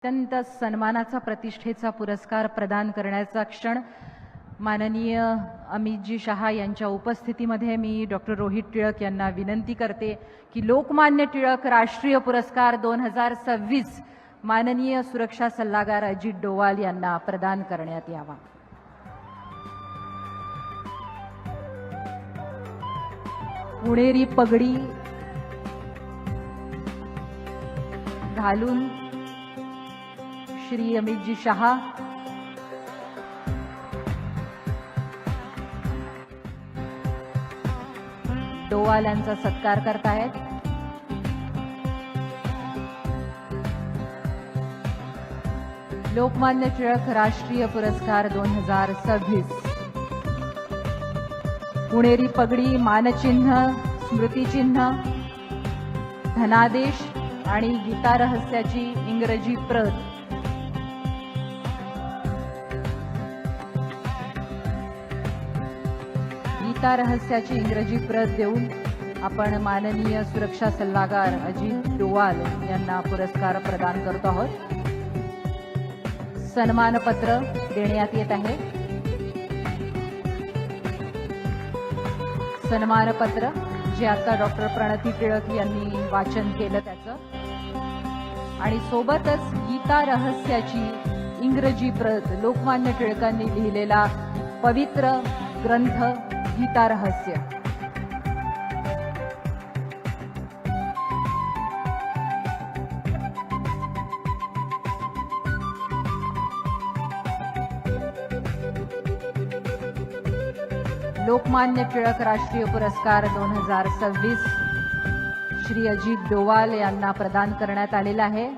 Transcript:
अत्यंत सन्मानाचा प्रतिष्ठेचा पुरस्कार प्रदान करण्याचा क्षण माननीय अमितजी शहा यांच्या उपस्थितीमध्ये मी डॉक्टर रोहित टिळक यांना विनंती करते की लोकमान्य टिळक राष्ट्रीय पुरस्कार 2026 माननीय सुरक्षा सल्लागार अजित डोवाल यांना प्रदान करण्यात यावा। पुणेरी पगडी घालून श्री अमितजी शहा डोवाल यांचा सत्कार करतायत। लोकमान्य टिळक राष्ट्रीय पुरस्कार 2026 पुणेरी पगडी, मानचिन्ह, स्मृतिचिन्ह, धनादेश आणि गीता रहस्याची इंग्रजी प्रत गीता रहस्याची इंग्रजी प्रत देऊन आपण माननीय सुरक्षा सल्लागार अजित डोवाल यांना पुरस्कार प्रदान करतो आहोत। सन्मानपत्र देण्यात येत आहे। सन्मानपत्र जे आता डॉक्टर प्रणती टिळक यांनी वाचन केलं त्याचं, आणि सोबतच गीता रहस्याची इंग्रजी प्रत लोकमान्य टिळकांनी लिहिलेला पवित्र ग्रंथ गीता रहस्य। लोकमान्य टिळक राष्ट्रीय पुरस्कार 2026 श्री अजित डोवाल यांना प्रदान करण्यात आलेला आहे।